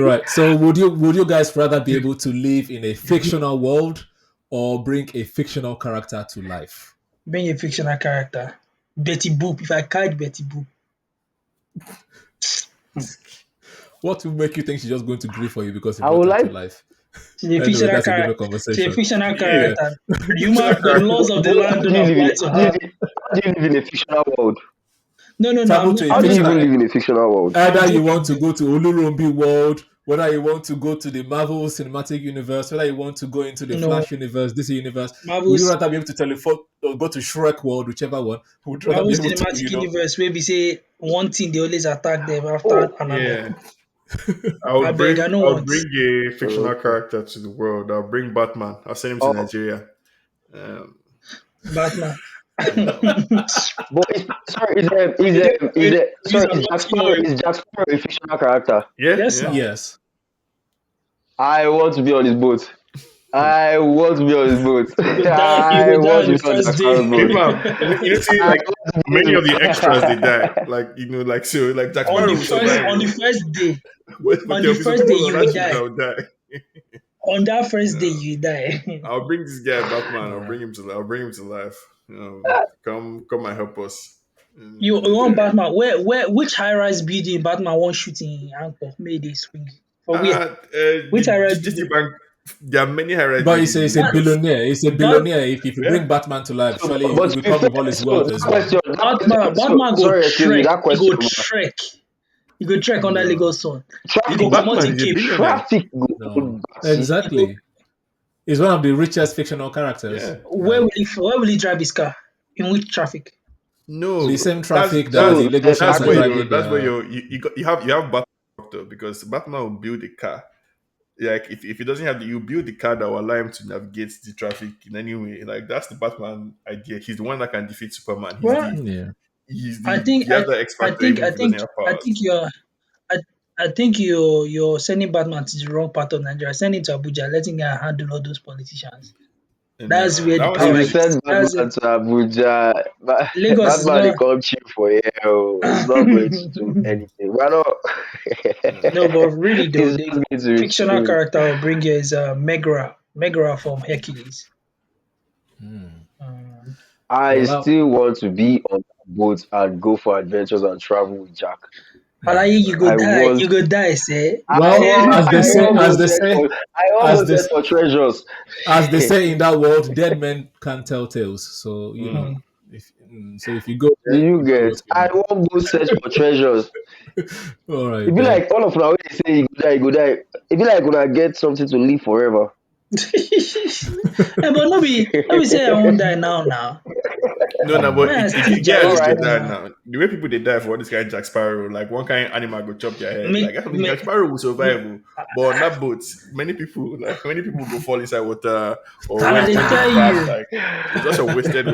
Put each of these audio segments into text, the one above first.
Right. So would you guys rather be able to live in a fictional world or bring a fictional character to life? Being a fictional character. Betty Boop. If I catch Betty Boop. What will make you think she's just going to grieve for you because you I brought would her to like. life? She's a Anyway, fictional that's a character. different She's a conversation. fictional Yeah. character. Fictional The character. laws of the But land don't apply to her. how do you live in a fictional world? No. Travel to a How do you fictional. even live in a fictional world? Either you want to go to Olurumbi world, whether you want to go to the Marvel Cinematic Universe, whether you want to go into the No. Flash Universe, DC Universe, would you Marvel's rather be able to teleport or go to Shrek world, whichever one? Would you rather be Marvel's able to, cinematic universe where we say one thing they always attack them after another. Yeah. I beg, I know I'll what. bring a fictional Okay. character to the world. I'll bring Batman. I'll send him to Oh, Nigeria. Um, Batman. but sorry, He's is about tomorrow. Jack Sparrow a fictional character? yeah, Yes, yeah. now. yes. I want to be on his boat. I want to be on his boat. You I go die want on to the be on first Jack day. Sparrow's Hey, boat. man, see, I like want to be many of the his- extras they die. Like like so, like Jack on Sparrow the will survive. on the first day. But On there the will be some first day people you on will that ship die. that will die. On that first day Yeah. you die. I'll bring this guy Batman. I'll bring him to life. Come and help us. You want Yeah. Batman? Which high rise building Batman won't shoot in Anchor? Mayday swing. For where? Which high rise GT building? Bank. There are many high-rise But buildings. it's a That- billionaire. It's a That billionaire. If you Yeah. bring Batman to life, surely But it to will be come fair, with all his so wealth as well. Batman go sorry, excuse me, trek. that He go question. trek. He go trek under No. Lagos sun. He Traffic, go come out Batman in is a Cape. billionaire. traffic. No. Exactly. He's one of the richest fictional characters. Yeah. Where will he drive his car? In which traffic? No, The same traffic that that's the Lagos that's are where driving. that's where their- you have Batman though, because Batman will build a car. Like if he doesn't have you build the car that will allow him to navigate the traffic in any way. Like that's the Batman idea. He's the one that can defeat Superman. Well, Yeah. I think he has the X factor even if he doesn't have I powers. think I think you're sending Batman to the wrong part of Nigeria. Send him to Abuja, letting him handle all those politicians. That's where the that was power If you is. send That's Batman it. to Abuja, Lagos is Batman not. will come cheap for you. It's not going to do anything. We're not. No, but really though, It's the just going to fictional restrain. character I'll bring here is Megra from Hercules. Hmm. I Well, still want to be on a boat and go for adventures and travel with Jack. Alaye, you go I die. want. You go die, say. Well, as they say, I as they want say, go as they there for treasures. as they say in that world, dead men can't tell tales. So if you go Do there, you you know get? what's I going want go search for treasures. on. All right, It be then. like all of now when they say you go die, you go die. It be like when I get something to live forever. But no be say I won't die now. No, but When I if still you get Alright. to die now, the way people they die for this guy Jack Sparrow, like one kind of animal go chop their head. Me- Like I mean, me- Jack Sparrow will survive, but on that boat, many people go fall inside water or I when dey things tell bad, you. like it's just a wasted.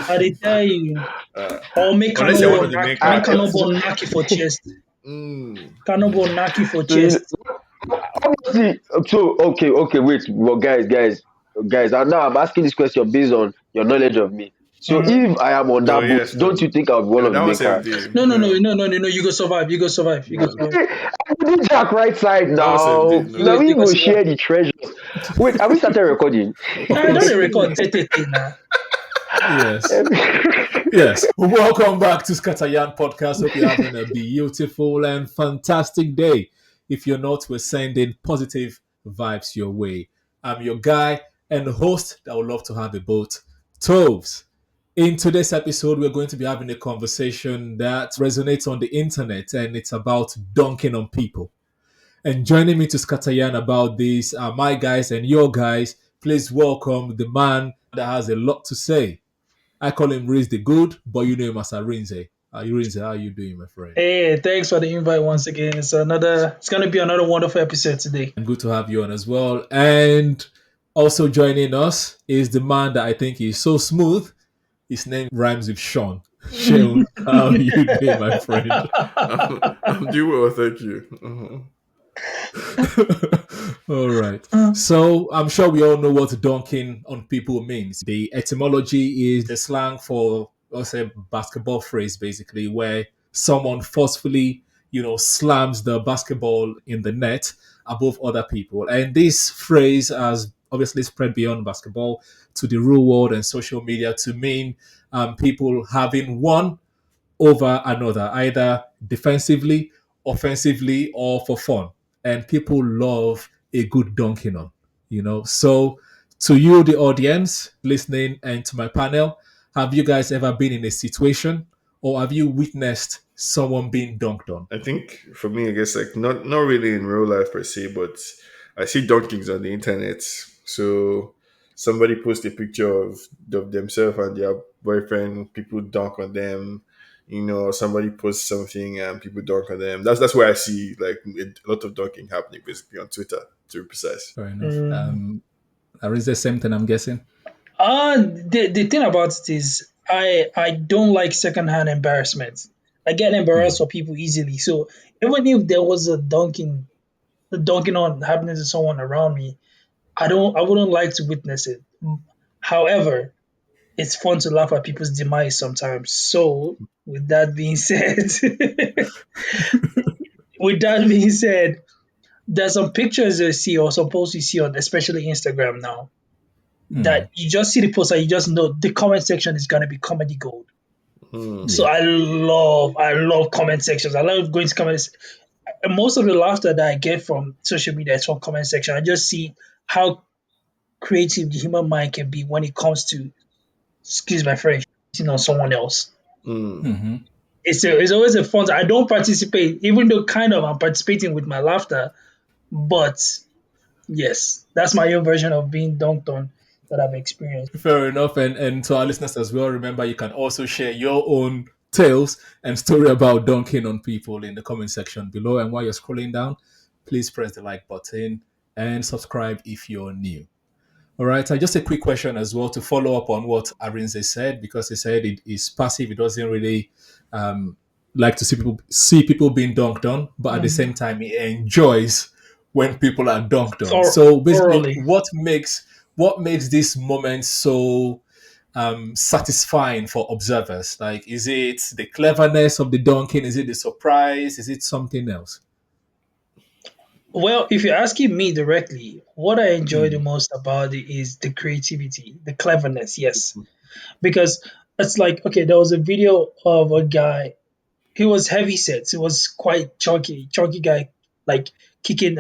I dey tell you. Uh, Or make unless you're one of the main characters. cannonball knock you for chest. Mm. Cannonball knock you for So you- chest. Honestly, so okay, wait, well, guys. Now I'm asking this question based on your knowledge of me. So Mhm. if I am on No, that boat, yes, don't you think I'll be one of the that main was characters? everything. No. You go survive. You go survive. I did Jack right side That was now. everything. Now we You go go survive. share the treasures. Wait, have we started recording? I don't record now. Yes. Yes. Welcome back to Scatteryan Podcast. Hope you're having a beautiful and fantastic day. If you're not, we're sending positive vibes your way. I'm your guy and host that would love to have a boat, Toves. In today's episode, we're going to be having a conversation that resonates on the internet, and it's about dunking on people. And joining me to Scatteryan about this are my guys and your guys. Please welcome the man that has a lot to say. I call him Riz the Good, but you know him as Arinze. Arinze, how are you doing, my friend? Hey, thanks for the invite once again. It's gonna be another wonderful episode today. And good to have you on as well. And also joining us is the man that I think is so smooth. His name rhymes with Seun. Seun, how are you doing, my friend? I'm doing well, thank you. All right. So I'm sure we all know what dunking on people means. The etymology is the slang for, let's say, basketball phrase, basically, where someone forcefully slams the basketball in the net above other people. And this phrase has obviously spread beyond basketball to the real world and social media to mean people having one over another, either defensively, offensively, or for fun. And people love a good dunking on, So, to you, the audience listening, and to my panel, have you guys ever been in a situation or have you witnessed someone being dunked on? I think for me, I guess like not really in real life per se, but I see dunkings on the internet. So somebody posts a picture of themselves and their boyfriend, people dunk on them. Somebody posts something and people dunk on them. That's where I see like a lot of dunking happening basically on Twitter, to be precise. Fair enough. Mm. Is the same thing, I'm guessing? The thing about it is I don't like secondhand embarrassment. I get Yeah. embarrassed for people easily. So even if there was a dunking on happening to someone around me, I wouldn't like to witness it. However, it's fun to laugh at people's demise sometimes. So with that being said, with that being said, there's some pictures you see or some posts you see on especially Instagram now Mm, that you just see the post and you just know the comment section is gonna be comedy gold. Hmm. So yeah. I love comment sections. I love going to comments. Most of the laughter that I get from social media is from comment section. I just see how creative the human mind can be when it comes to, excuse my French, on someone else. Hmm. Hmm. It's always a fun. I don't participate, even though kind of I'm participating with my laughter. But yes, that's my own version of being dunked on that I've experienced. Fair enough. And to our listeners as well, remember you can also share your own tales and story about dunking on people in the comment section below. And while you're scrolling down, please press the like button and subscribe if you're new. All right. Just a quick question as well to follow up on what Arinze said, because he said it is passive. It doesn't really um, like to see people being dunked on, but at the Mhm. same time, he enjoys when people are dunked on. Thor- So basically, thoroughly. what makes this moment so satisfying for observers? Like, is it the cleverness of the dunking? Is it the surprise? Is it something else? Well, if you're asking me directly, what I enjoy the Mm, most about it is the creativity, the cleverness, yes. Because it's like, okay, there was a video of a guy, he was heavy set, he was quite chunky guy, like kicking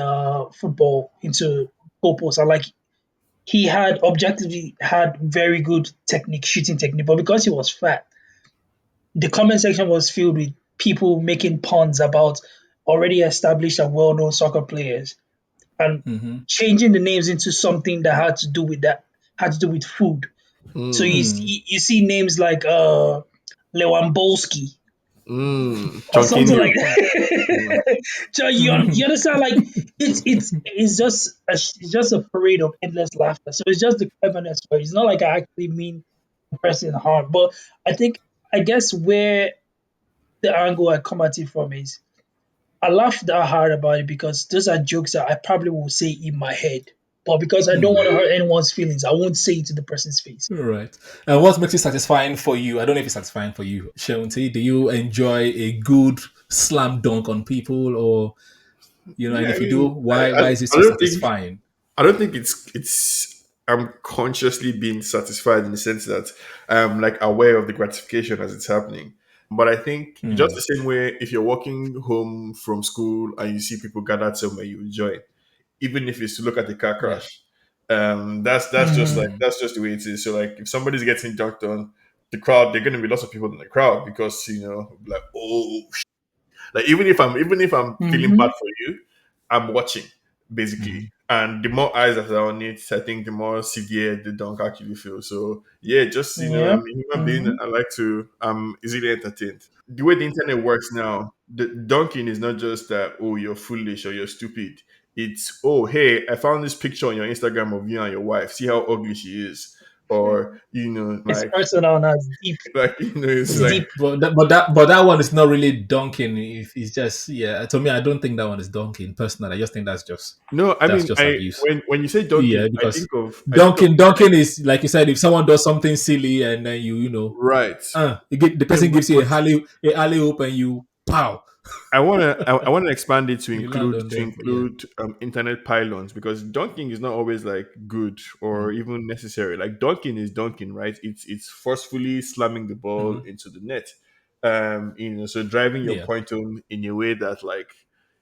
football into goalposts. And like he had objectively had very good technique, shooting technique, but because he was fat, the comment section was filled with people making puns about already established and well-known soccer players and mm-hmm, changing the names into something that had to do with food. So Hmm. you see names like Lewandowski Hmm. or something like Chunkinho. Hmm. that. So you understand, like it's just a parade of endless laughter. So it's just the cleverness, but it's not like I actually mean the person harm. But I guess where the angle I come at it from is I laugh that hard about it because those are jokes that I probably will say in my head. But because I don't want to hurt anyone's feelings, I won't say it to the person's face. Right. And what makes it satisfying for you? I don't know if it's satisfying for you, Shanti. Do you enjoy a good slam dunk on people, or Yeah, and I if you do, mean, why is it I so don't think satisfying? it's I'm consciously being satisfied in the sense that I'm like aware of the gratification as it's happening. But I think just Hmm. the same way if you're walking home from school and you see people gathered somewhere, you enjoy it, even if it's to look at the car Yeah. crash. That's just like Hmm. Hmm. that's just the way it is. So like if somebody's getting dunked on, the crowd, there are gonna be lots of people in the crowd because like, oh, like even if I'm feeling bad Hmm. for you, I'm watching basically. Hmm. And the more eyes that are on it, I think the more severe the dunk actually feels. So yeah, just Yeah. I'm a human being. Hmm. I like to easily entertained. The way the internet works now, the dunking is not just that, oh, you're foolish or you're stupid. It's, oh, hey, I found this picture on your Instagram of you and your wife. See how ugly she is. Or, It's personal now. It's deep. it's It's like, deep. But that one is not really dunking. If it's just, yeah, to me, I don't think that one is dunking. Personally, I just think that's just no, I that's mean, just abuse. when you say dunking, Yeah, because I think of dunking is like you said. If someone does something silly and then you know, right. the No, person gives you but a alley oop and you pow. I wanna expand it to You land include on them, but yeah, internet pylons, because dunking is not always like good or mm, even necessary. Like dunking is dunking, right? It's forcefully slamming the ball mhm, into the net. So driving your yeah, point home in a way that, like,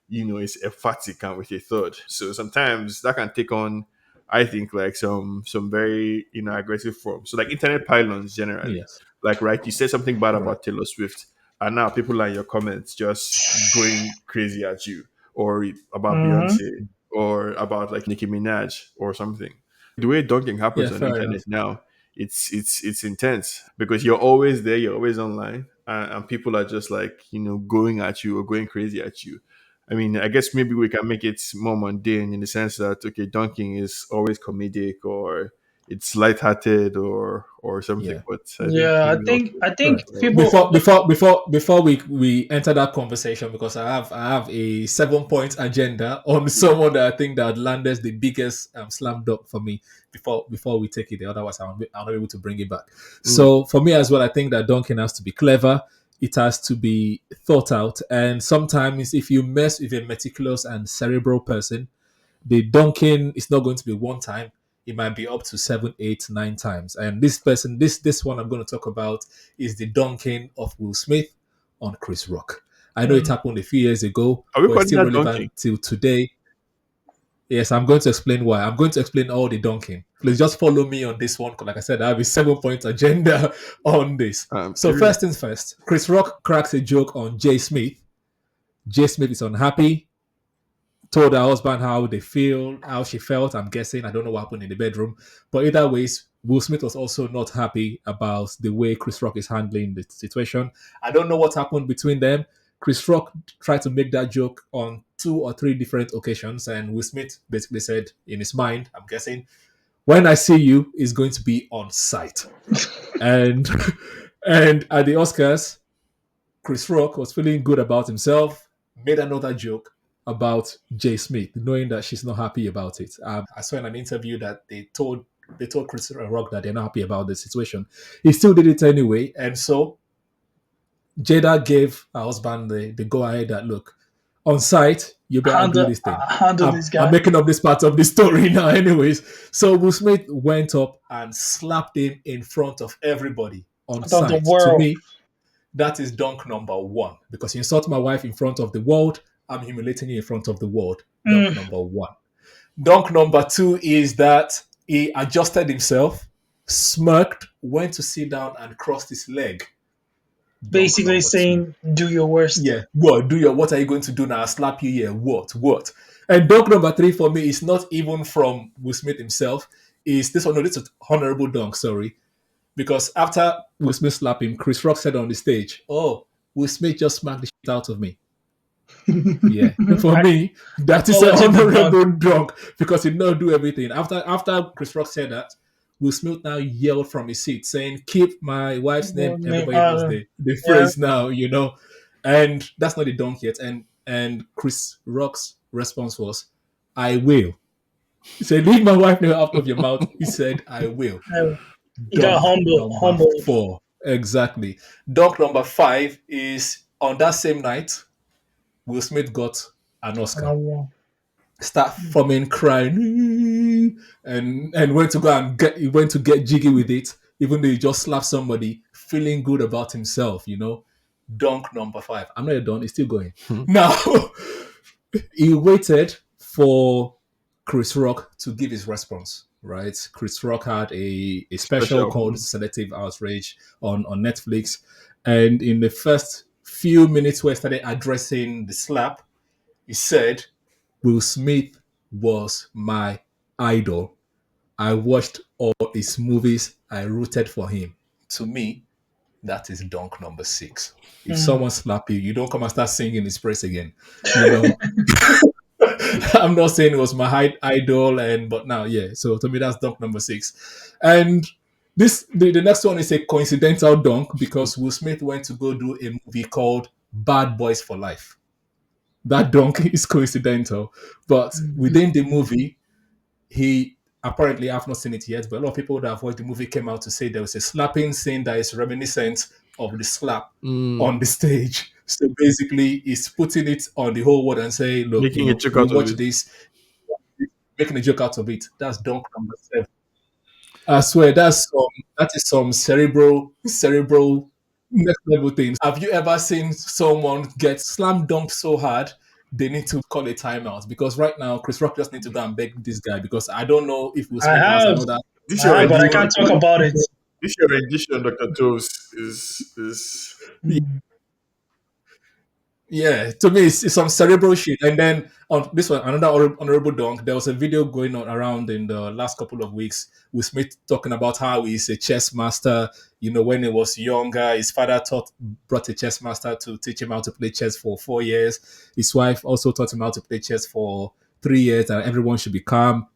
is emphatic and with a third. So sometimes that can take on, I think, like some very aggressive form. So like internet pylons generally, yes, like, right, you say something bad right, about Taylor Swift, and now people are in your comments just going crazy at you, or about Mm-hmm. Beyonce, or about like Nicki Minaj or something. The way dunking happens yeah, on the fair internet enough. now, it's intense because you're always there, you're always online, and people are just like going at you or going crazy at you. I mean, I guess maybe we can make it more mundane in the sense that, okay, dunking is always comedic, or it's lighthearted, or something. Yeah. But I think Yeah, I maybe think also I Right. think people. Before we enter that conversation, because I have a 7 point agenda on someone that I think that landed the biggest slam dunk for me before we take it there. Otherwise, I'm not able to bring it back. Mm. So for me as well, I think that dunking has to be clever. It has to be thought out, and sometimes if you mess with a meticulous and cerebral person, the dunking is not going to be one time. It might be up to 7, 8, 9 times. And this person, this one I'm going to talk about is the dunking of Will Smith on Chris Rock. I know it Mm, happened a few years ago, Are we but it's calling still that dunking? relevant till today. Yes, I'm going to explain why. I'm going to explain all the dunking. Please just follow me on this one. 'Cause like I said, I have a 7 point agenda on this. So Curious. first things first, Chris Rock cracks a joke on Jay Smith. Jay Smith is unhappy, told her husband how they feel, how she felt. I'm guessing. I don't know what happened in the bedroom. But either ways, Will Smith was also not happy about the way Chris Rock is handling the situation. I don't know what happened between them. Chris Rock tried to make that joke on 2 or 3 different occasions, and Will Smith basically said in his mind, I'm guessing, when I see you, is going to be on site. And and at the Oscars, Chris Rock was feeling good about himself, made another joke about Jay Smith, knowing that she's not happy about it. I saw in an interview that they told Chris Rock that they're not happy about the situation. He still did it anyway, and so Jada gave her husband the go ahead that, look, on site you better do this thing. handle I'm, this I'm guy. making up this part of the story now, anyways. So Will Smith went up and slapped him in front of everybody on Out of the site. To world. me, that is dunk number one. Because you insult my wife in front of the world, I'm humiliating you in front of the world. Dunk Mm, number one. Dunk number two is that he adjusted himself, smirked, went to sit down and crossed his leg. Dunk basically number two. saying, "Do your worst." Yeah, what are you going to do now? I'll slap you here. What? And dunk number three for me is not even from Will Smith himself. Is this one? No, this is honorable dunk, sorry. Because after Will Smith slapped him, Chris Rock said on the stage, "Oh, Will Smith just smacked the shit out of me." Yeah, for me, that is an Acknowledgeable dunk. honorable drunk because he did not do everything. After Chris Rock said that, Will Smith now yelled from his seat saying, "Keep my wife's name." Everybody knows the Yeah. phrase now. And that's not the dunk yet. And Chris Rock's response was, "I will." He said, "Leave my wife name out of your mouth." He said, "I will." He got Dunk number humbled. 4. Exactly. Dunk number 5 is on that same night, Will Smith got an Oscar. Start forming crying and went to go and he went to get jiggy with it, even though he just slapped somebody, feeling good about himself. Dunk number 5. I'm not done, it's still going. Now he waited for Chris Rock to give his response. Right, Chris Rock had a special Special. called Selective Outrage on Netflix, and in the first few minutes where he started addressing the slap, he said, Will Smith was my idol. I watched all his movies. I rooted for him. To me, that is dunk number 6. If Mm. someone slap you, you don't come and start singing his praise again. You know, I'm not saying it was my idol, but now, yeah. So to me, that's dunk number 6. And the next one is a coincidental dunk because Will Smith went to go do a movie called Bad Boys for Life. That dunk is coincidental, but within the movie, he apparently, I've not seen it yet, but a lot of people that have watched the movie came out to say there was a slapping scene that is reminiscent of the slap Mm. on the stage. So basically, he's putting it on the whole world and saying, look, Making a joke out of rewatch it. this, making a joke out of it. That's dunk number 7. I swear that is some cerebral next level things. Have you ever seen someone get slam dunked so hard they need to call a timeout? Because right now Chris Rock just need to go and beg this guy because I don't know if Will I Smith has have, another. This I your have, but I rendition. can't talk about it. This your rendition, Doctor Toves, is Mm. Yeah, to me, it's some cerebral shit. And then on this one, another honorable dunk. There was a video going on around in the last couple of weeks with Smith talking about how he's a chess master. When he was younger, his father brought a chess master to teach him how to play chess for 4 years. His wife also taught him how to play chess for 3 years, and everyone should be calm.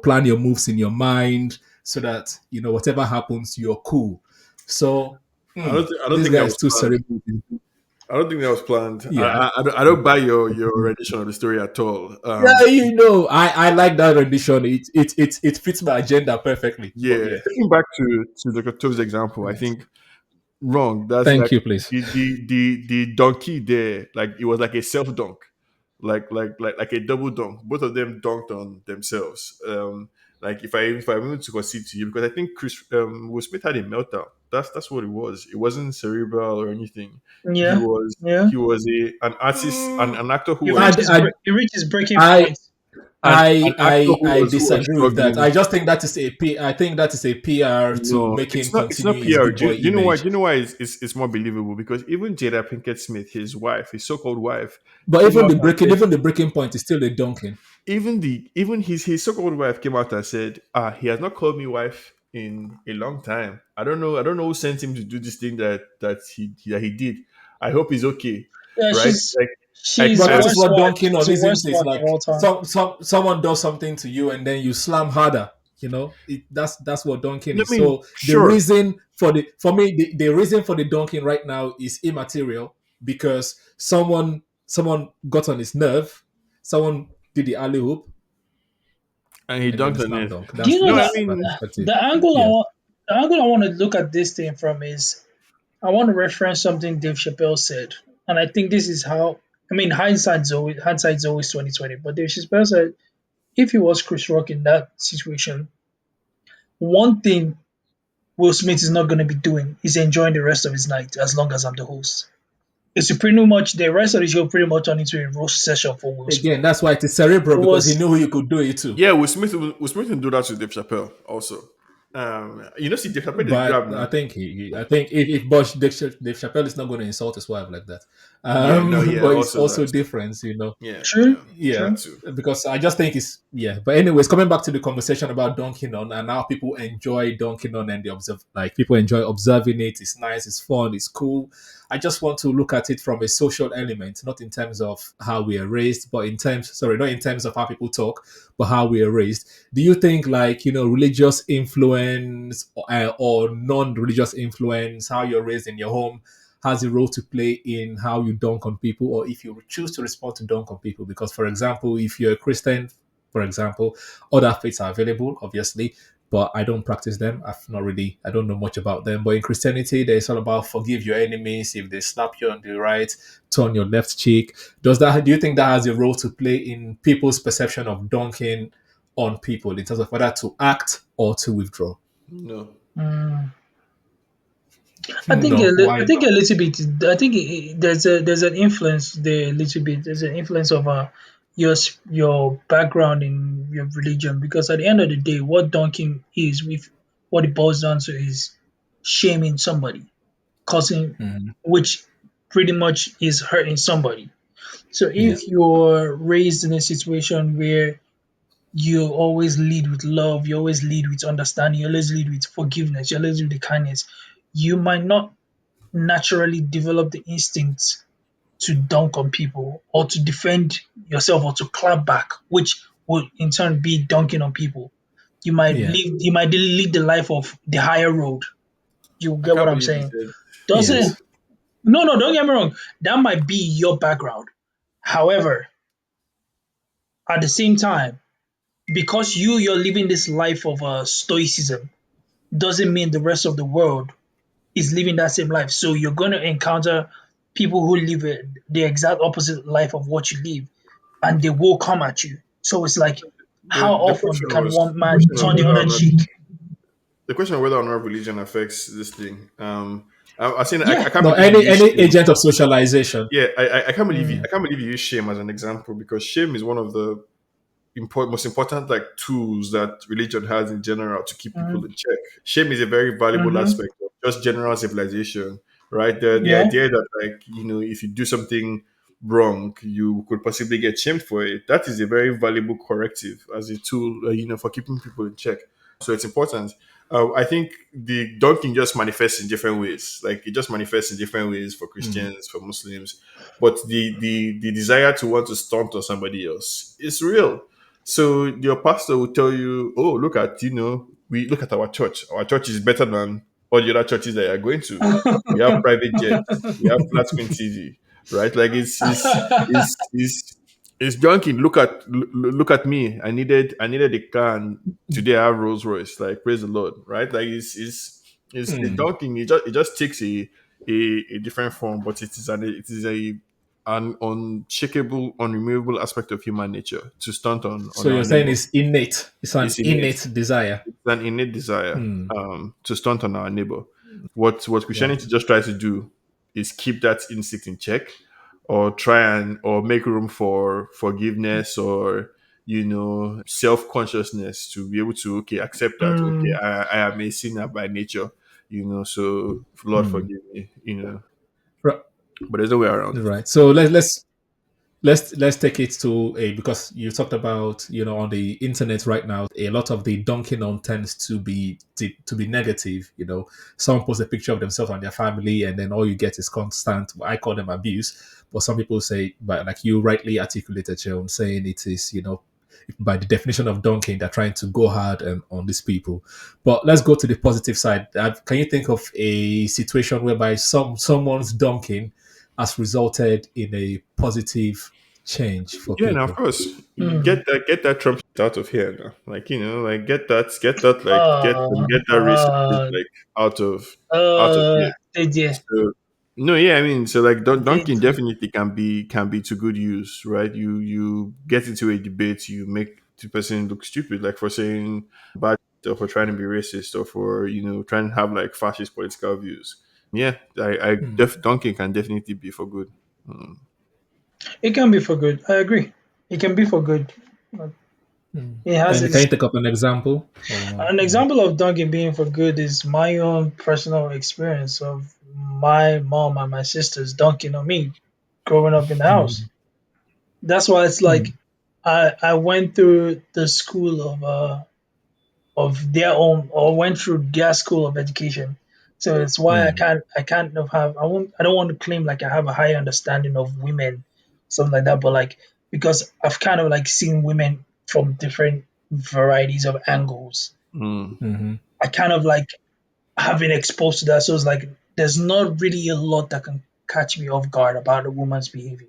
Plan your moves in your mind so that whatever happens, you're cool. So I don't this think guy that is was too planned. cerebral. I don't think that was planned. Yeah. I don't buy your rendition of the story at all. Yeah, I like that rendition. It fits my agenda perfectly. But Yeah, yeah, taking back to Dr. Tove's example, I yes. think wrong. That's Thank like you, please. the donkey there, like it was like a self dunk, like a double dunk. Both of them dunked on themselves. Like if I'm able to concede to you, because I think Chris Will Smith had a meltdown. That's what it was. It wasn't cerebral or anything. He Yeah, was yeah. he was an artist, an actor who He was reached I, his I, he reached his breaking I, point. an actor I who was disagree with that. struggling. I just think that is a P. I think that is a PR to No, make him it's not. It's continue not his PR. good boy Do you know why? Do image. you know why it's more believable? Because even Jada Pinkett Smith, his wife, his so-called wife, But came out and said, even the breaking point is still a dunking. even his so-called wife came out and said, he has not called me wife in a long time. I don't know who sent him to do this thing that he did. I hope he's okay, Yeah, right? Like she's But I that is worst what wife. dunking She's on, the isn't worst it? It's wife of like all time. someone does something to you and then you slam harder. That's what dunking I is. mean, So the sure, reason for me the reason for the dunking right now is immaterial because someone got on his nerve, someone did the alley hoop and he and then the dunked on slam it. dunk. Do you That's know No, I that that's my mean, perspective. the angle Yeah. the angle I want to look at this thing from is I want to reference something Dave Chappelle said, and I think this is how. I mean, hindsight's always 2020. But Dave Chappelle said if he was Chris Rock in that situation, one thing Will Smith is not going to be doing is enjoying the rest of his night as long as I'm the host. It's pretty much the rest of the show pretty much turned into a roast session for Will Smith. Again, that's why it is cerebral It because he was knew you could do it too. yeah, Will Smith can do that to Dave Chappelle also. See, Dave Chappelle is But grab I now. think I think if Dave Chappelle is not going to insult his wife like that, Yeah, no, yeah, but it's also also that. different. Yeah, true, yeah, Yeah, that too. because I just think it's yeah. But anyways, coming back to the conversation about dunking on and how people enjoy dunking on and they observe, like people enjoy observing it. It's nice, it's fun, it's cool. I just want to look at it from a social element, not in terms of how we are raised, but not in terms of how people talk, but how we are raised. Do you think like religious influence or non-religious influence, how you're raised in your home? Has a role to play in how you dunk on people or if you choose to respond to dunk on people. Because, for example, if you're a Christian, for example, other faiths are available, obviously, but I don't practice them. I don't know much about them. But in Christianity, it's all about forgive your enemies. If they slap you on the right, turn your left cheek. Do you think that has a role to play in people's perception of dunking on people in terms of whether to act or to withdraw? No. mm, No, I why think a not? little bit. I think there's an influence there a little bit. There's an influence of your background in your religion because at the end of the day, what dunking is, with what it boils down to is shaming somebody, causing Mhm. which pretty much is hurting somebody. So Yeah, if you're raised in a situation where you always lead with love, you always lead with understanding, you always lead with forgiveness, you always lead with kindness, you might not naturally develop the instinct to dunk on people or to defend yourself or to clap back, which will in turn be dunking on people. yeah, You might lead the life of the higher road. You I get what can't I'm believe you saying? said Doesn't yes, yes. no, don't get me wrong. That might be your background. However, at the same time, because you're living this life of stoicism, doesn't mean the rest of the world is living that same life. So you're going to encounter people who live the exact opposite life of what you live, and they will come at you. So it's like, how The often question can was one man turn the other cheek? the question of whether or not religion affects this thing. I think I Yeah. can't No, believe you use any shame. agent of socialization. Yeah, I can't believe Mm. I can't believe you use shame as an example, because shame is one of the most important like tools that religion has in general to keep people Mm. in check. Shame is a very valuable Mm-hmm. aspect of just general civilization, right? The Yeah. idea that, like, if you do something wrong, you could possibly get shamed for it. That is a very valuable corrective as a tool, for keeping people in check. So it's important. I think the dunking just manifests in different ways. Like, it just manifests in different ways for Mm. Christians, for Muslims. But the desire to want to stunt on somebody else is real. So your pastor will tell you, "Oh, look at we look at our church. Our church is better than all the other churches that you are going to. We have private jets. We have flat screen TV, right? Like, it's junking. Look at me. I needed a car, and today I have Rolls Royce. Like, praise the Lord, right? Like, it's the Mm. dunking. It just takes a different form, but an unshakable, unremovable aspect of human nature to stunt on So our you're saying neighbor. it's innate. It's an It's innate. innate desire. It's an innate desire Mm. to stunt on our neighbor. What Yeah. Christianity just tries to do is keep that instinct in check, or try and or make room for forgiveness, or self consciousness, to be able to, okay, accept that, okay, Mm. I am a sinner by nature, so Lord Mm. forgive me, Right. but there's no way around. Right. So let's take it to a, because you talked about, on the internet right now, a lot of the dunking on tends to be negative. Someone posts a picture of themselves and their family, and then all you get is constant, I call them abuse, but some people say, but like you rightly articulated, Seun, saying it is, by the definition of dunking, they're trying to go hard on these people. But let's go to the positive side. Can you think of a situation whereby someone's dunking has resulted in a positive change for Yeah, now of people? course, you Mm. get that Trump shit out of here now. Like, like, get that, like, Uh, get that racist shit, uh, like, out of here. did you? So, no, yeah, I mean, so, like, Did Dunkin you? definitely can be to good use, right? You get into a debate, you make the person look stupid, like, for saying bad shit, or for trying to be racist, or for trying to have, like, fascist political views. Yeah, Hmm. Dunkin can definitely be for good. It can be for good. I agree. It can be for good. Hmm. It has And can its. you take up an example? Or, An example of Dunkin' being for good is my own personal experience of my mom and my sisters dunking on me growing up in the house. Hmm. That's why it's Hmm. like I went through the school of their own, or went through their school of education. So it's why Hmm. I can't have I don't want to claim like I have a high understanding of women, something like that, but like, because I've kind of like seen women from different varieties of angles. Mm, Hmm. I kind of like have been exposed to that. So it's like there's not really a lot that can catch me off guard about a woman's behavior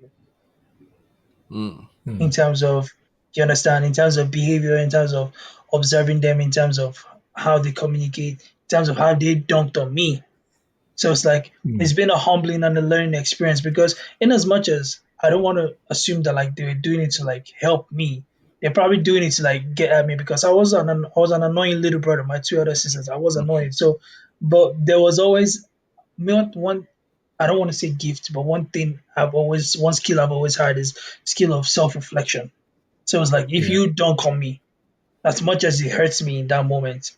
mm, in Hmm. terms of, you understand, in terms of behavior, in terms of observing them, in terms of how they communicate, in terms of how they dunked on me. So it's like Hmm. it's been a humbling and a learning experience, because in as much as I don't want to assume that like they were doing it to like help me, they're probably doing it to like get at me, because I was an annoying little brother. My two other sisters, I was annoying. So, but there was always one. I don't want to say gift, but one skill I've always had is skill of self reflection. So it's like, if Yeah. you dunk on me, as much as it hurts me in that moment,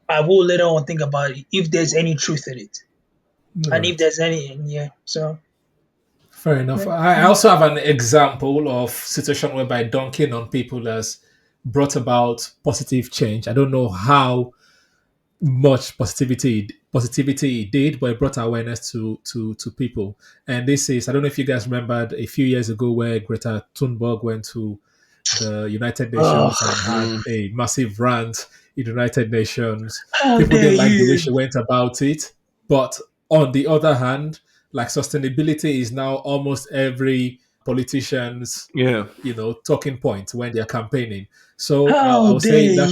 I will later on think about it, if there's any truth in it, and if Right. there's any, yeah. So Fair enough. yeah, I yeah. also have an example of situation whereby dunking on people has brought about positive change. I don't know how much positivity it did, but it brought awareness to people. And this is, I don't know if you guys remembered a few years ago where Greta Thunberg went to the United Oh, Nations and had mm. a massive rant in the United Nations. how People dare didn't like the way you? she went about it. But on the other hand, like, sustainability is now almost every politician's, Yeah. talking point when they're campaigning. So How say dare that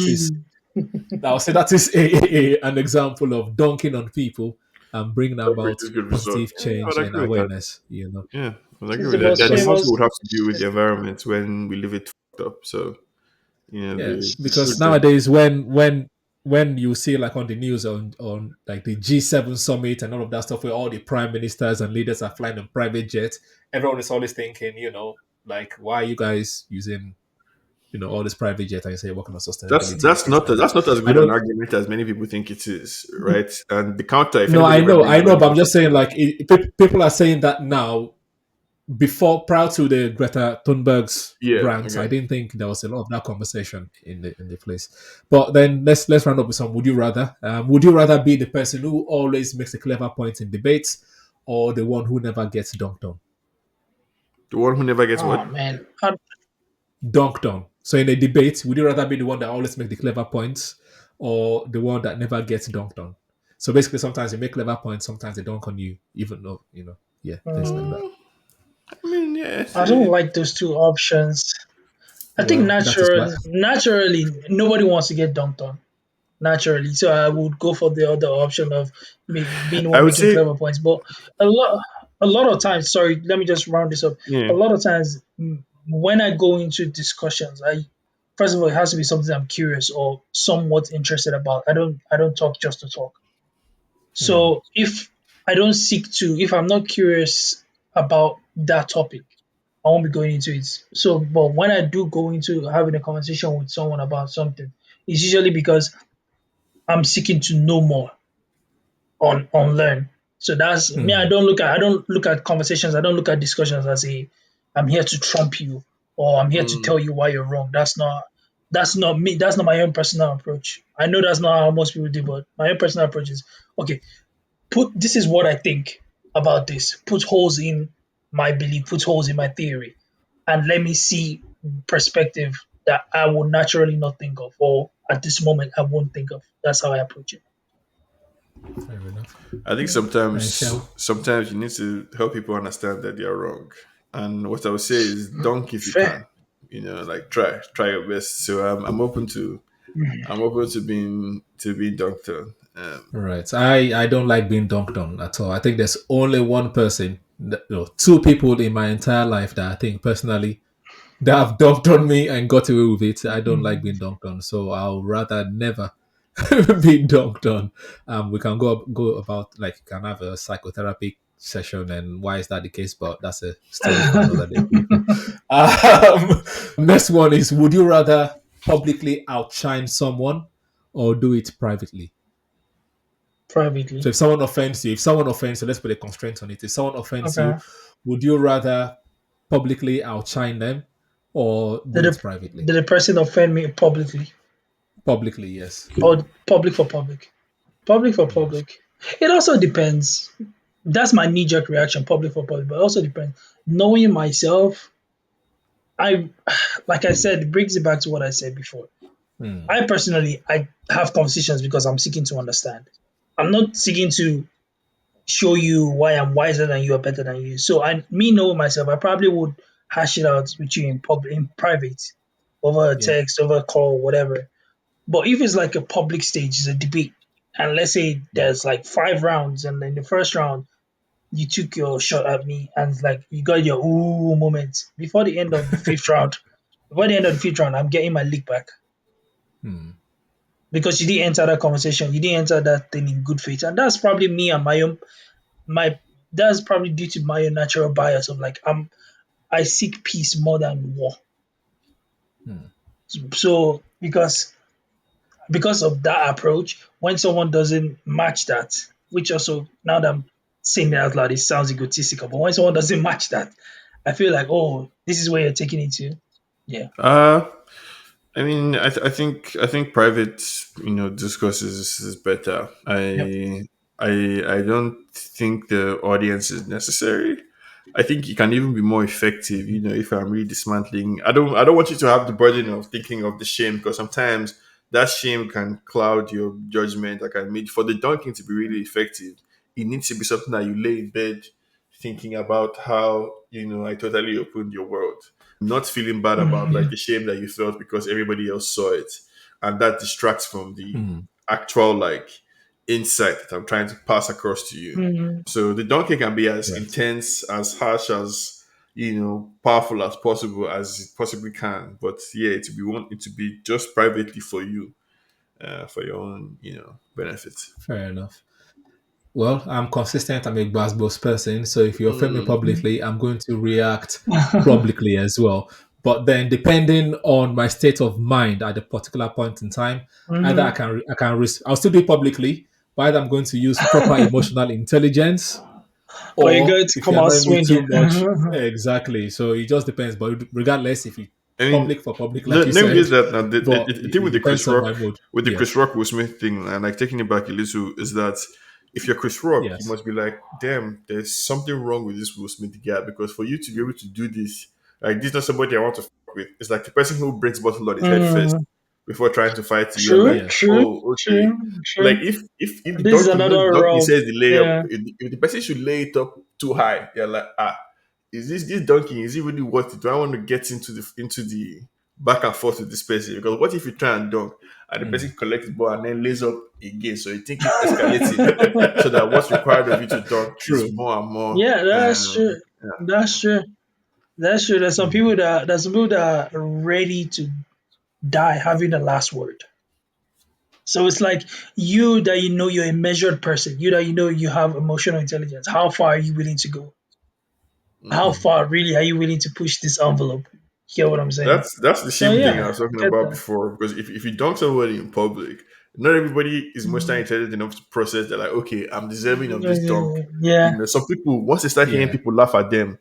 is you? an example of dunking on people and bringing That about produces good result. positive Yeah, I would change and agree with that. awareness. Yeah, I would agree She's with the that. most And then Because also famous. would have to do with the environment when we leave it fucked up. So, yeah, the because good then. nowadays when you see like on the news on like the G7 summit and all of that stuff where all the prime ministers and leaders are flying on private jets, everyone is always thinking, like, why are you guys using all this private jet and you say you're working on sustainability and things like that. That's not as I good an don't argument as many people think it is, right? And the counter, if no, anybody I ever know, brings I that know, but I'm up, just saying like people are saying that now. Before, prior to the Greta Thunberg's yeah, rants, I okay. didn't think there was a lot of that conversation in the place. But then let's round up with some. Would you rather? Would you rather be the person who always makes a clever point in debates, or the one who never gets dunked on? The one who never gets Oh what? man, Dunked on. So in a debate, would you rather be the one that always makes the clever points, or the one that never gets dunked on? So basically, sometimes you make clever points, sometimes they dunk on you, even though yeah, things like that. mm, I mean, yeah, I don't like those two options. I think Well, that is why. naturally nobody wants to get dunked on. Naturally, so I would go for the other option of me being the I one would making say, clever points. But a lot, a lot of times, sorry, let me just round this up. A yeah. lot of times, when I go into discussions, I first of all it has to be something I'm curious or somewhat interested about. I don't talk just to talk. Hmm. So if I'm not curious about that topic, I won't be going into it. So, but when I do go into having a conversation with someone about something, it's usually because I'm seeking to know more on learn. So that's me. Hmm. I don't look at conversations. I don't look at discussions as a I'm here to trump you or I'm here to Mm. tell you why you're wrong. That's not me. That's not my own personal approach. I know that's not how most people do, but my own personal approach is okay. Put this is what I think about this. Put holes in my belief. Put holes in my theory, and let me see perspective that I would naturally not think of, or at this moment I won't think of. That's how I approach it. Fair enough. I think And shall sometimes you need to help people understand that they are wrong. And what I would say is, dunk if you Fair. can. Like try your best. So I'm open to being dunked on. Right. I don't like being dunked on at all. I think there's only one person, two people in my entire life that I think personally that have dunked on me and got away with it. I don't like being dunked on, so I'll rather never be dunked on. We can go about like can have a psychotherapy session and why is that the case, but that's a story for another day. Next one is: would you rather publicly outshine someone or do it privately? So Privately. if someone offends you, let's put a constraint on it. If someone offends you, Okay. would you rather publicly outshine them or do Did it the privately? did the person offend me publicly Publicly, yes. or public for public? Public for public. It also depends. That's my knee jerk reaction. Public for public, but it also depends. Knowing myself, I like I said, it brings it back to what I said before. Hmm. I have conversations because I'm seeking to understand. I'm not seeking to show you why I'm wiser than you or better than you. So me knowing myself, I probably would hash it out with you in private, over a Yeah. text, over a call, whatever. But if it's like a public stage, it's a debate, and let's say there's like 5 rounds, and in the first round you took your shot at me, and like you got your ooh moment before the end of the fifth round. Before the end of the fifth round, I'm getting my lick back Hmm. because you didn't enter that conversation, you didn't enter that thing in good faith, and that's probably me and my that's probably due to my own natural bias of like I seek peace more than war. Hmm. So because of that approach, when someone doesn't match that, which also now that I'm saying it out loud, it sounds egotistical, but when someone doesn't match that, I feel like, oh, this is where you're taking it to. Yeah. uh, I mean, I think private, discourse is better. Yep. I don't think the audience is necessary. I think it can even be more effective, if I'm really dismantling. I don't want you to have the burden of thinking of the shame, because sometimes that shame can cloud your judgment. Like I mean, for the dunking to be really effective, it needs to be something that you lay in bed thinking about how, I totally opened your world, not feeling bad about like Mhm. the shame that you felt because everybody else saw it, and that distracts from the Hmm. actual like insight that I'm trying to pass across to you. Mm. So the donkey can be as Right. intense, as harsh, as powerful as possible as it possibly can. But yeah, it to be want it to be just privately for you, for your own, benefit. Fair enough. Well, I'm consistent. I'm a boss person. So if you offend me Mm, publicly, I'm going to react publicly as well. But then, depending on my state of mind at a particular point in time, either Mhm. I'll still do it publicly, but either I'm going to use proper emotional intelligence, Or you or going to if come you're out annoying me too swinging. much, exactly. So it just depends. But regardless, if you I mean, public for public, like you let me said, get that now. but The thing it with the depends Chris on Rock, my mood. with the Yeah. Chris Rock Will Smith thing, and like taking it back a little, is that if you're Chris Rock, you Yes. must be like, damn, there's something wrong with this Will Smith guy, because for you to be able to do this, like, this is not somebody I want to fuck with. It's like the person who brings bottle on his head first Mm. before trying to fight you. You're True, like, Yes. true, oh, okay. true, Like true. if This is donkey, another donkey realm. says the layup, Yeah. if the person should lay it up too high, you're like, is this donkey, is it really worth it? Do I want to get into the back and forth with this person? Because what if you try and dunk and the person Mm. collects the ball and then lays up again? So you think it's escalating, so that what's required of you to dunk is True. more and more. Yeah, that's true. Yeah. That's true. That's true. Mm. There's some people that are ready to die having the last word. So it's like you that you know you're a measured person, you that you know you have emotional intelligence. How far are you willing to go? How Mm. far really are you willing to push this envelope? Hear what I'm saying? That's the So same thing yeah, I was I talking get about that. before. Because if you dunk somebody in public, not everybody is emotionally Mm. intelligent enough to process. They're like, okay, I'm deserving of this dunk. Yeah, Some people, once they start hearing Yeah. people laugh at them,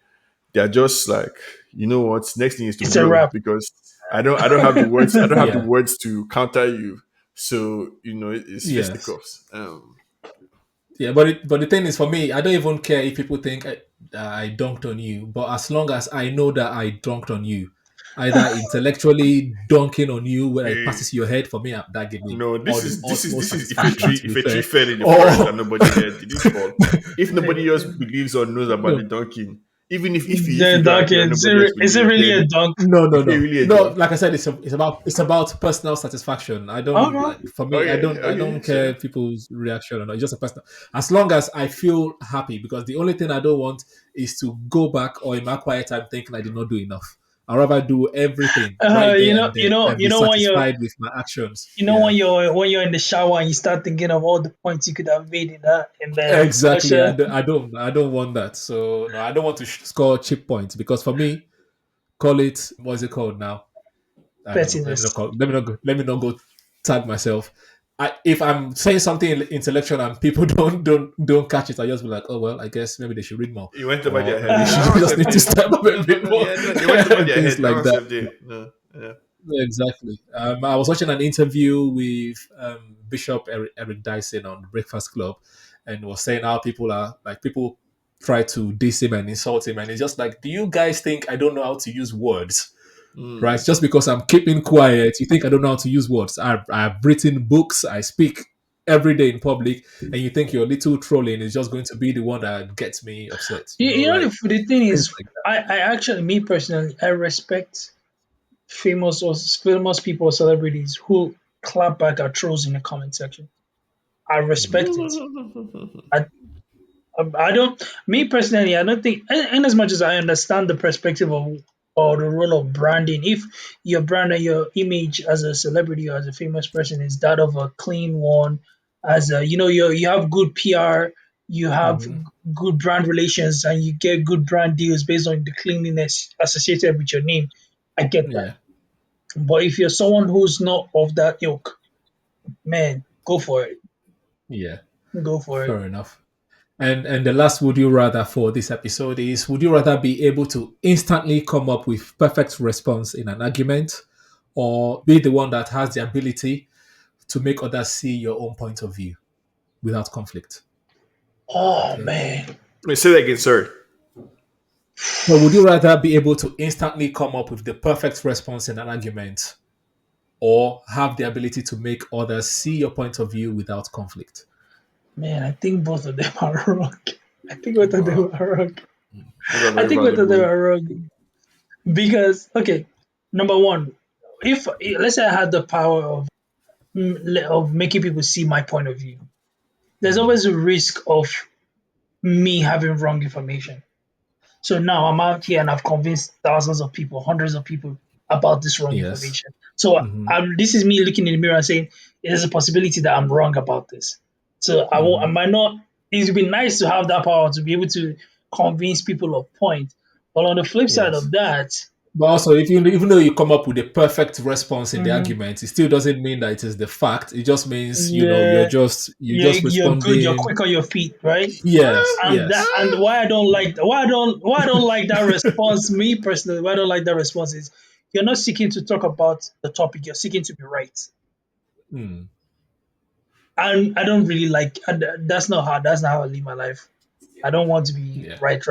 they're just like, you know what? Next thing is to it's a blow, wrap. because I don't have the words. I don't have the Yeah. words to counter you. So it's Yes. fisticuffs. Yeah. But the thing is, for me, I don't even care if people think I dunked on you. But as long as I know that I dunked on you, either intellectually dunking on you where it Eh, passes your head, for me, that gave me No, all this the is this is utmost this is if a satisfaction. tree To if be a tree fair, fell in the forest and or nobody heard, did it fall? If nobody else Yeah. believes or knows about the no, donkey, even if you The don't agree or Dunkin, nobody else is it believes, really a then dunk? no, it's not no, really a no. dunk. Like I said, it's about personal satisfaction. I don't Okay. like for me. I Okay, don't okay, care sure. people's reaction or not. It's just a personal. As long as I feel happy, because the only thing I don't want is to go back or in my quiet time thinking I did not do enough. I'd rather do everything right there and then and be satisfied with my actions. Yeah, when you're in the shower and you start thinking of all the points you could have made in the exactly. discussion. I don't want that. So no, I don't want to score cheap points because for me, call it what's it called now? I don't know. Pettiness. Let me not go tag myself. If I'm saying something intellectual and people don't catch it, I just be like, oh well, I guess maybe they should read more, It went over their or head. they Yeah, should that was just need to FD. step up a No, no, bit no. more Yeah, no, they went over and their things head. That like was that. FD. No, yeah. Exactly. I was watching an interview with Bishop Eric Dyson on Breakfast Club, and was saying how people try to diss him and insult him, and it's just like, do you guys think I don't know how to use words? Right? Mm. Just because I'm keeping quiet, you think I don't know how to use words. I've written books, I speak every day in public, and you think your little trolling is just going to be the one that gets me upset. You know Like the thing things is, like I actually me personally I respect famous people or celebrities who clap back at trolls in the comment section. I that. Mm. respect it. I I don't. Me personally, I don't think. And as much as I understand the perspective of or the role of branding, if your brand and your image as a celebrity or as a famous person is that of a clean one, as a you have good PR, you have Mhm. good brand relations, and you get good brand deals based on the cleanliness associated with your name, I get that. Yeah, But if you're someone who's not of that ilk, man, go for it. yeah, Go for it. fair enough. And the last would you rather for this episode is, would you rather be able to instantly come up with perfect response in an argument, or be the one that has the ability to make others see your own point of view without conflict? Oh Okay. man. Wait, say that again, sir. So would you rather be able to instantly come up with the perfect response in an argument, or have the ability to make others see your point of view without conflict? Man, I think both of them are wrong. I think both of them Wow, are wrong. those are I very think both of them valuable. are wrong because okay, number one, if let's say I had the power of making people see my point of view, there's always a risk of me having wrong information. So now I'm out here and I've convinced thousands of people, hundreds of people about this wrong Yes. information. So Mm-hmm. this is me looking in the mirror and saying, there's a possibility that I'm wrong about this. So I Mm-hmm. might not, it would be nice to have that power to be able to convince people of point. But on the flip side Yes. of that, But also, if you even though you come up with a perfect response in the mhm, argument, it still doesn't mean that it is the fact. It just means yeah, you're just you're good, you're responding. quick on your feet, right? Yes, And that yes. and why I don't like that response, me personally, why I don't like that response is you're not seeking to talk about the topic, you're seeking to be right. Mm, And I don't really like that's not how I live my life. I don't want to be yeah. right.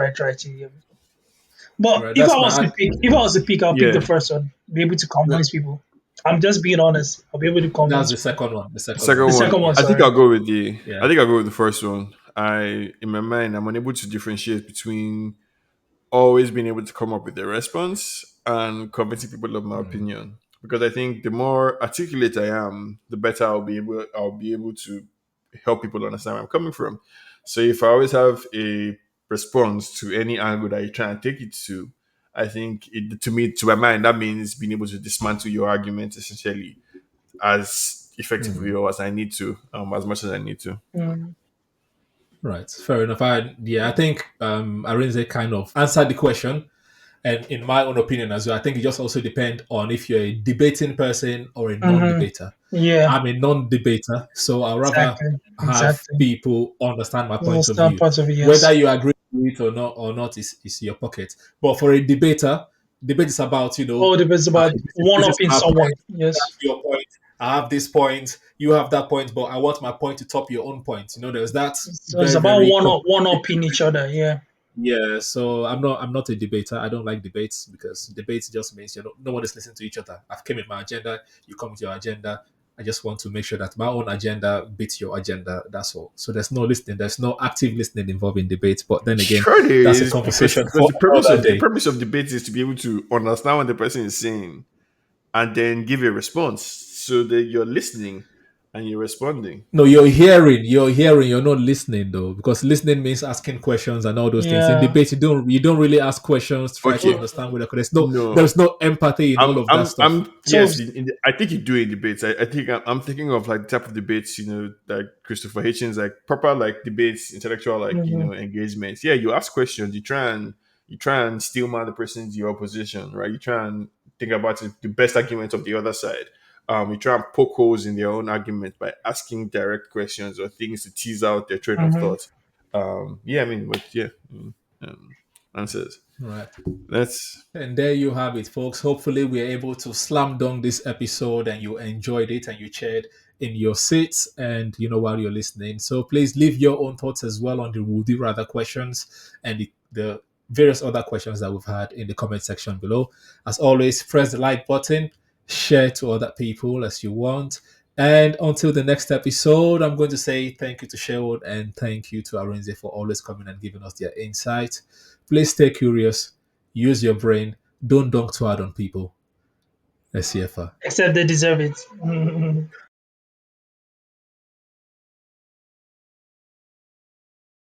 But Right. if I That's was to my pick if I was to pick, I'll pick the Yeah. first one, be able to No, convince people. I'm just being honest. I'll be able to that's convince the people. second one. The second one. The second Yeah. one. second one, Yeah. I think sorry. I'll go with the. I Yeah. think I'll go with the first one. In my mind, I'm unable to differentiate between always being able to come up with a response and convincing people of my Mm, opinion. Because I think the more articulate I am, the better I'll be able to help people understand where I'm coming from. So if I always have a response to any angle that you try and take it to, I think to my mind, that means being able to dismantle your argument essentially as effectively mm. or as I need to, as much as I need to. Mm, Right. Fair enough. I think Arinze kind of answered the question. And in my own opinion as well, I think it just also depends on if you're a debating person or a hmm. non-debater. Yeah, I'm a non-debater, so I'd rather exactly. have Exactly. people understand my point of Understand view. part of it, Whether yes. you agree with it or not is your pocket. But for a debater, debate is about, All depends about one this up is in my someone. point, Yes. that's your point. I have this point, you have that point, but I want my point to top your own point. There's that So it's very, about very one up in each other, yeah. yeah, so I'm not a debater. I don't like debates because debates just means no one is listening to each other. I've came with my agenda, you come with your agenda. I just want to make sure that my own agenda beats your agenda. That's all. So there's no listening. There's no active listening involved in debates. But then again, Sure, there that's a is because conversation because for the purpose another of the day. purpose of debate is to be able to understand what the person is saying and then give a response so that you're listening and you're responding. No, you're hearing, you're not listening though, because listening means asking questions and all those things. In Yeah. debate, you don't really ask questions, try to Okay, So understand whether there's no no, there's no empathy in all of that stuff. yes. so I think you do in debates. I think I'm thinking of like the type of debates, like Christopher Hitchens, like proper like debates, intellectual like mhm, engagements. Yeah, you ask questions. You try and steel man the person's your opposition, right? You try and think about the best argument of the other side. You try and poke holes in their own argument by asking direct questions or things to tease out their train of mhm, thought. Yeah, I mean, but yeah, answers. Right. That's And there you have it, folks. Hopefully, we're able to slam dunk this episode and you enjoyed it and you cheered in your seats and while you're listening. So please leave your own thoughts as well on the would you rather questions and the various other questions that we've had in the comment section below. As always, press the like button, share to other people as you want. And until the next episode, I'm going to say thank you to Sherwood and thank you to Arinze for always coming and giving us their insight. Please stay curious. Use your brain. Don't dunk too hard on people. SCFR. except they deserve it.